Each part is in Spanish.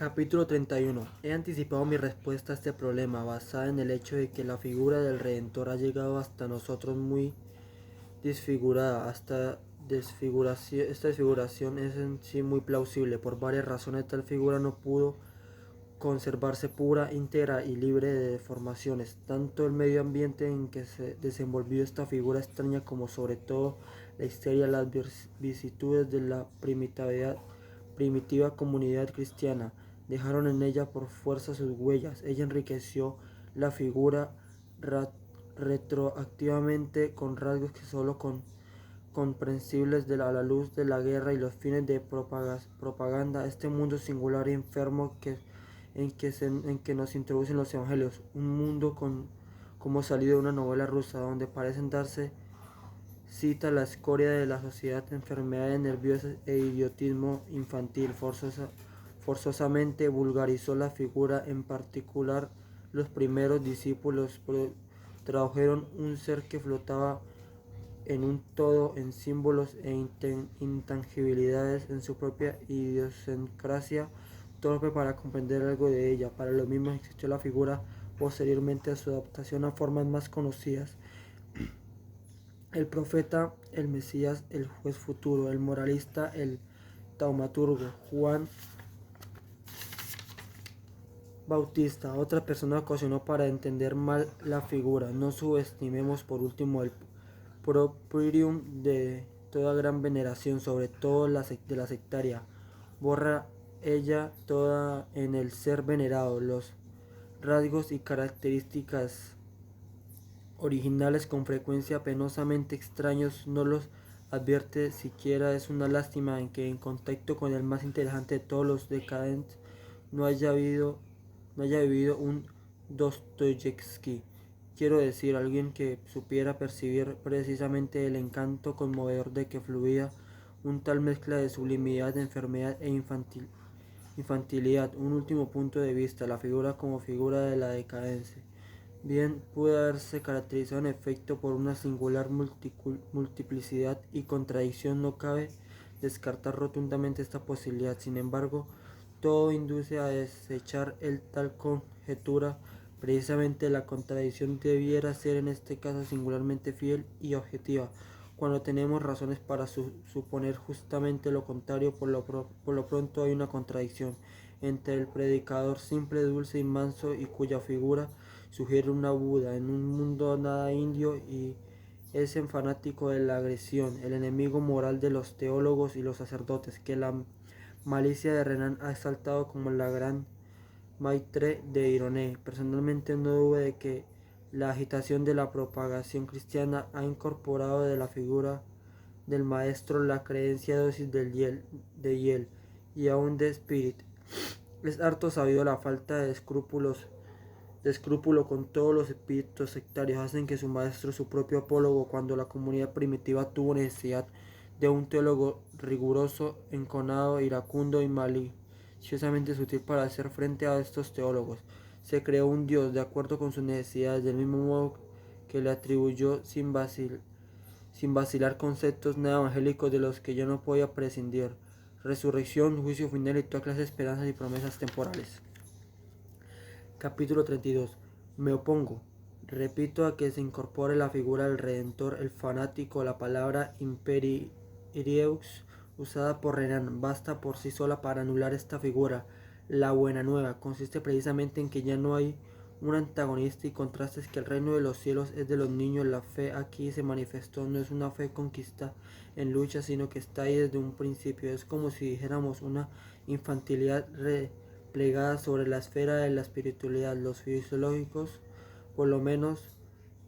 Capítulo 31. He anticipado mi respuesta a este problema, basada en el hecho de que la figura del Redentor ha llegado hasta nosotros muy desfigurada. Esta desfiguración es en sí muy plausible. Por varias razones, tal figura no pudo conservarse pura, íntegra y libre de deformaciones. Tanto el medio ambiente en que se desenvolvió esta figura extraña como sobre todo la historia y las vicisitudes de la primitiva comunidad cristiana dejaron en ella por fuerza sus huellas. Ella enriqueció la figura retroactivamente con rasgos que solo comprensibles a la luz de la guerra y los fines de propaganda. Este mundo singular y enfermo en que nos introducen los evangelios, un mundo como salido de una novela rusa, donde parecen darse cita la escoria de la sociedad, enfermedades nerviosas e idiotismo infantil. Forzosamente vulgarizó la figura. En particular, los primeros discípulos tradujeron un ser que flotaba en un todo, en símbolos e intangibilidades, en su propia idiosincrasia torpe para comprender algo de ella. Para lo mismo existió la figura posteriormente a su adaptación a formas más conocidas: el profeta, el Mesías, el juez futuro, el moralista, el taumaturgo. Juan Bautista, otra persona, ocasionó para entender mal la figura. No subestimemos por último el properium de toda gran veneración, sobre todo de la sectaria. Borra ella toda en el ser venerado los rasgos y características originales, con frecuencia penosamente extraños, no los advierte siquiera. Es una lástima en que, en contacto con el más interesante de todos los decadentes, no haya vivido un Dostoyevsky. Quiero decir, alguien que supiera percibir precisamente el encanto conmovedor de que fluía un tal mezcla de sublimidad, enfermedad e infantilidad. Un último punto de vista: la figura como figura de la decadencia bien pudo haberse caracterizado en efecto por una singular multiplicidad y contradicción. No cabe descartar rotundamente esta posibilidad. Sin embargo, todo induce a desechar tal conjetura. Precisamente la contradicción debiera ser en este caso singularmente fiel y objetiva, cuando tenemos razones para suponer justamente lo contrario. Por lo pronto hay una contradicción entre el predicador simple, dulce y manso, y cuya figura sugiere una Buda en un mundo nada indio, y ese fanático de la agresión, el enemigo moral de los teólogos y los sacerdotes, que la malicia de Renan ha exaltado como la gran Maitre de Ironé. Personalmente no dudo de que la agitación de la propagación cristiana ha incorporado de la figura del maestro la creencia dosis de hiel y aún de Spirit. Es harto sabido la falta de escrúpulo con todos los espíritus sectarios hacen que su maestro, su propio apólogo, cuando la comunidad primitiva tuvo necesidad de un teólogo riguroso, enconado, iracundo y maliciosamente sutil para hacer frente a estos teólogos, se creó un Dios de acuerdo con sus necesidades, del mismo modo que le atribuyó sin vacilar conceptos nada evangélicos de los que yo no podía prescindir: resurrección, juicio final y toda clase de esperanzas y promesas temporales. Capítulo 32. Me opongo, repito, a que se incorpore la figura del Redentor. El fanático, la palabra imperieus usada por Renan basta por sí sola para anular esta figura. La buena nueva consiste precisamente en que ya no hay un antagonista y contrastes, que el reino de los cielos es de los niños. La fe aquí se manifestó, no es una fe conquista en lucha, sino que está ahí desde un principio. Es como si dijéramos una infantilidad plegada sobre la esfera de la espiritualidad. Los fisiológicos, por lo menos,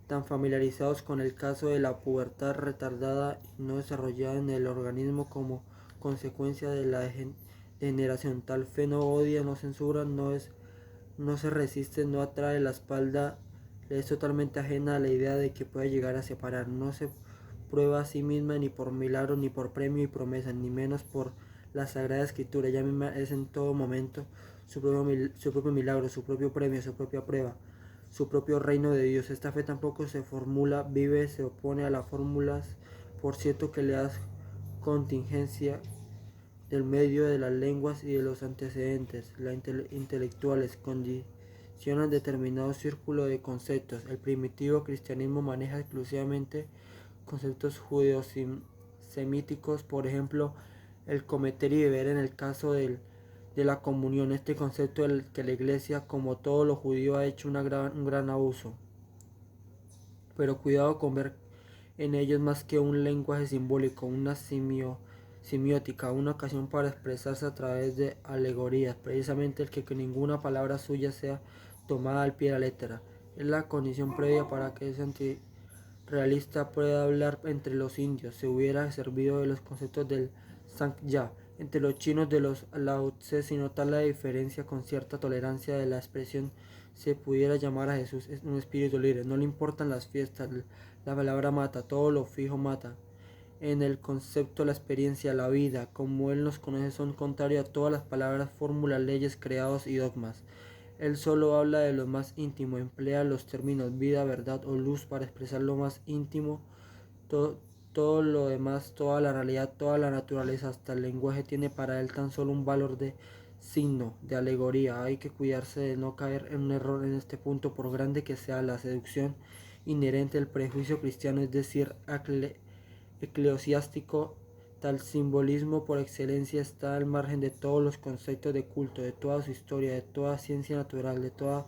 tan familiarizados con el caso de la pubertad retardada y no desarrollada en el organismo como consecuencia de la degeneración. Tal fe no odia, no censura, no se resiste, no atrae la espalda, le es totalmente ajena a la idea de que pueda llegar a separar. No se prueba a sí misma ni por milagro, ni por premio y promesa, ni menos por la Sagrada Escritura. Ella misma es en todo momento su propio milagro, su propio premio, su propia prueba, su propio reino de Dios. Esta fe tampoco se formula, vive, se opone a las fórmulas, por cierto, que le das contingencia del medio de las lenguas y de los antecedentes. Las intelectuales condicionan determinado círculo de conceptos. El primitivo cristianismo maneja exclusivamente conceptos judeo-semíticos, por ejemplo, el cometer y beber en el caso de la comunión, este concepto del que la Iglesia, como todo lo judío, ha hecho un gran abuso. Pero cuidado con ver en ellos más que un lenguaje simbólico, una semiótica, una ocasión para expresarse a través de alegorías, precisamente el que ninguna palabra suya sea tomada al pie de la letra. Es la condición previa para que ese antirrealista pueda hablar entre los indios. Se hubiera servido de los conceptos del Sangya entre los chinos de los Lao Tse, sin notar la diferencia con cierta tolerancia de la expresión. Se pudiera llamar a Jesús un espíritu libre. No le importan las fiestas, la palabra mata, todo lo fijo mata. En el concepto, la experiencia, la vida, como él nos conoce, son contrarios a todas las palabras, fórmulas, leyes, creados y dogmas. Él solo habla de lo más íntimo, emplea los términos vida, verdad o luz para expresar lo más íntimo. Todo lo demás, toda la realidad, toda la naturaleza, hasta el lenguaje tiene para él tan solo un valor de signo, de alegoría. Hay que cuidarse de no caer en un error en este punto, por grande que sea la seducción inherente al prejuicio cristiano, es decir, eclesiástico. Tal simbolismo por excelencia está al margen de todos los conceptos de culto, de toda su historia, de toda ciencia natural, de toda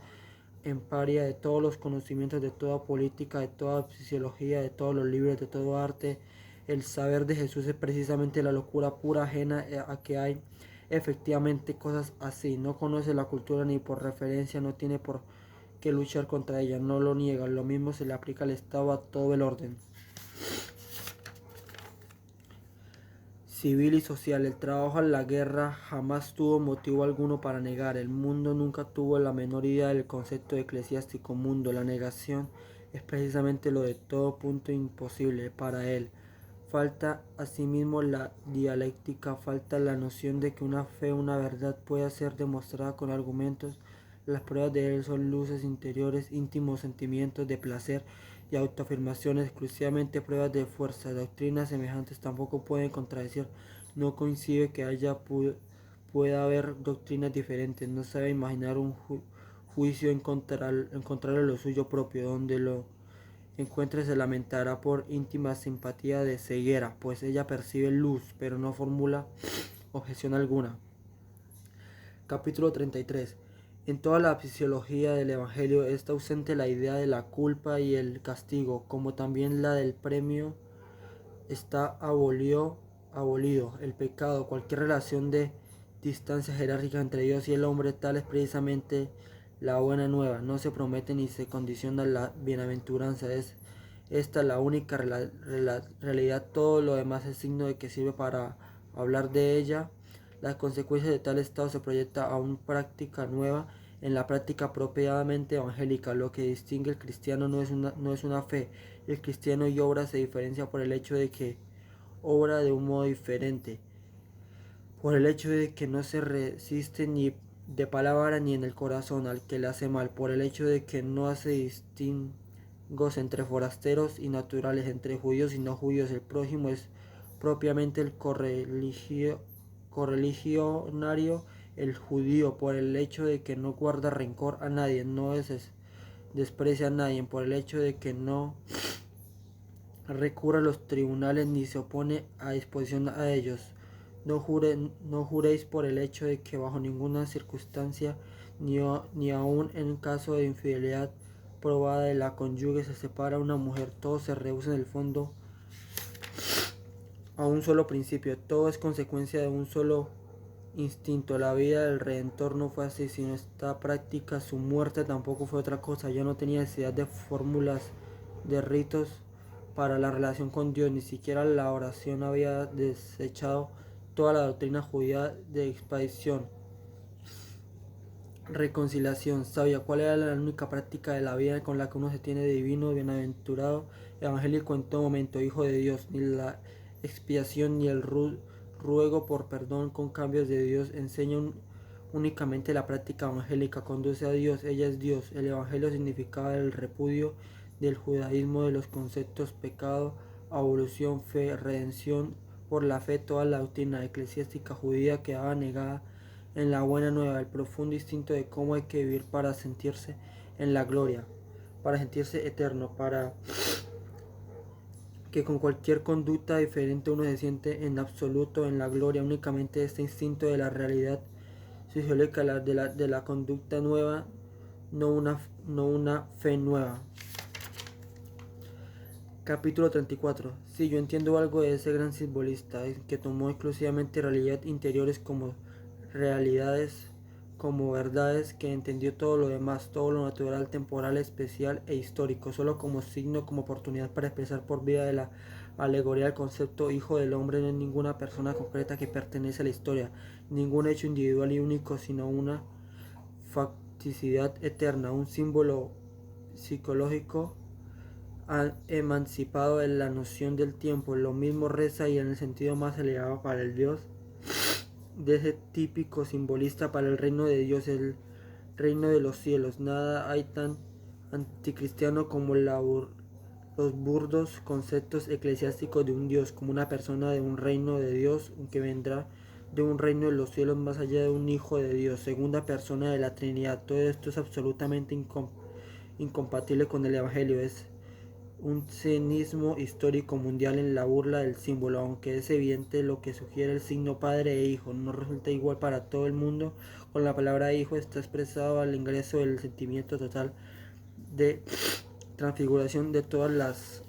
emparia, de todos los conocimientos, de toda política, de toda fisiología, de todos los libros, de todo arte. El saber de Jesús es precisamente la locura pura, ajena a que hay efectivamente cosas así. No conoce la cultura ni por referencia, no tiene por qué luchar contra ella, no lo niega. Lo mismo se le aplica al Estado, a todo el orden civil y social. El trabajo en la guerra jamás tuvo motivo alguno para negar. El mundo nunca tuvo la menor idea del concepto de eclesiástico mundo. La negación es precisamente lo de todo punto imposible para él. Falta asimismo la dialéctica, falta la noción de que una fe, una verdad pueda ser demostrada con argumentos. Las pruebas de él son luces interiores, íntimos sentimientos de placer y autoafirmaciones, exclusivamente pruebas de fuerza. Doctrinas semejantes tampoco pueden contradecir. No coincide que pueda haber doctrinas diferentes. No sabe imaginar un juicio en contrario a lo suyo propio. Donde lo encuentre se lamentará por íntima simpatía de ceguera, pues ella percibe luz, pero no formula objeción alguna. Capítulo 33. En toda la fisiología del Evangelio está ausente la idea de la culpa y el castigo, como también la del premio. Está abolido el pecado, cualquier relación de distancia jerárquica entre Dios y el hombre. Tal es precisamente la buena nueva. No se promete ni se condiciona la bienaventuranza. Es esta la única realidad. Todo lo demás es signo de que sirve para hablar de ella. Las consecuencias de tal estado se proyecta a una práctica nueva, en la práctica apropiadamente evangélica. Lo que distingue al cristiano no es una fe. El cristiano y obra se diferencia por el hecho de que obra de un modo diferente, por el hecho de que no se resiste ni de palabra ni en el corazón al que le hace mal, por el hecho de que no hace distingos entre forasteros y naturales, entre judíos y no judíos. El prójimo es propiamente el correligionario, el judío, por el hecho de que no guarda rencor a nadie, no desprecia a nadie, por el hecho de que no recurre a los tribunales ni se opone a disposición a ellos. No juréis por el hecho de que bajo ninguna circunstancia, ni aun en caso de infidelidad probada de la cónyuge, se separa una mujer. Todo se reduce en el fondo a un solo principio. Todo es consecuencia de un solo instinto. La vida del Redentor no fue así, sino esta práctica. Su muerte tampoco fue otra cosa. Ya no tenía necesidad de fórmulas, de ritos para la relación con Dios. Ni siquiera la oración. Había desechado toda la doctrina judía de expiación, reconciliación, sabia. ¿Cuál era la única práctica de la vida con la que uno se tiene divino, bienaventurado, evangélico en todo momento, hijo de Dios? Ni la expiación ni el ruego por perdón con cambios de Dios enseña únicamente la práctica evangélica. Conduce a Dios, ella es Dios. El evangelio significaba el repudio del judaísmo de los conceptos pecado, abolición, fe, redención por la fe toda la doctrina eclesiástica judía quedaba negada en la buena nueva, el profundo instinto de cómo hay que vivir para sentirse en la gloria, para sentirse eterno, para que con cualquier conducta diferente uno se siente en absoluto en la gloria. Únicamente este instinto de la realidad fisiológica de la conducta nueva, no una fe nueva. Capítulo 34. Sí, yo entiendo algo de ese gran simbolista, que tomó exclusivamente realidad interiores como realidades, como verdades, que entendió todo lo demás, todo lo natural, temporal, especial e histórico, solo como signo, como oportunidad para expresar por vía de la alegoría el concepto hijo del hombre. No es ninguna persona concreta que pertenece a la historia, ningún hecho individual y único, sino una facticidad eterna, un símbolo psicológico emancipado de la noción del tiempo. Lo mismo reza y en el sentido más elevado para el Dios de ese típico simbolista para el reino de Dios, el reino de los cielos. Nada hay tan anticristiano como los burdos conceptos eclesiásticos de un Dios, como una persona de un reino de Dios que vendrá de un reino de los cielos, más allá de un hijo de Dios, segunda persona de la Trinidad. Todo esto es absolutamente incompatible con el Evangelio. Es un cinismo histórico mundial en la burla del símbolo, aunque es evidente lo que sugiere el signo padre e hijo. No resulta igual para todo el mundo. Con la palabra hijo está expresado al ingreso del sentimiento total de transfiguración de todas las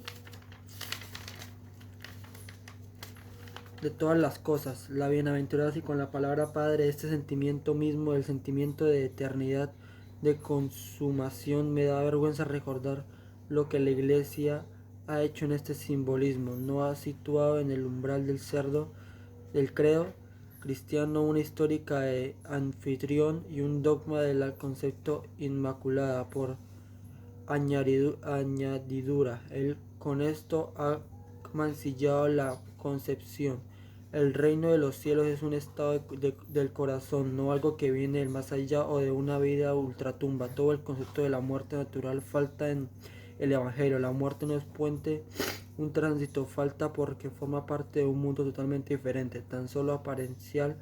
cosas. La bienaventuranza, y con la palabra padre este sentimiento mismo, el sentimiento de eternidad, de consumación. Me da vergüenza recordar lo que la Iglesia ha hecho en este simbolismo. No ha situado en el umbral del credo cristiano una histórica de anfitrión y un dogma del concepto inmaculada por añadidura. Él con esto ha mancillado la concepción. El reino de los cielos es un estado del corazón, no algo que viene del más allá o de una vida ultratumba. Todo el concepto de la muerte natural falta en el Evangelio. La muerte no es puente, un tránsito, falta porque forma parte de un mundo totalmente diferente, tan solo apariencial,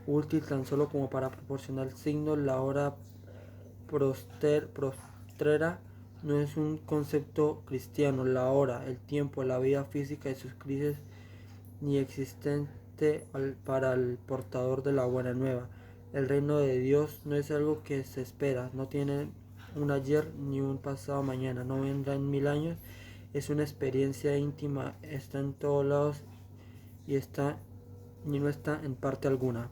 útil tan solo como para proporcionar signos. La hora postrera no es un concepto cristiano. La hora, el tiempo, la vida física y sus crisis ni existente para el portador de la buena nueva. El reino de Dios no es algo que se espera, no tiene un ayer ni un pasado mañana, no vendrá en 1000 años, es una experiencia íntima, está en todos lados y no está en parte alguna.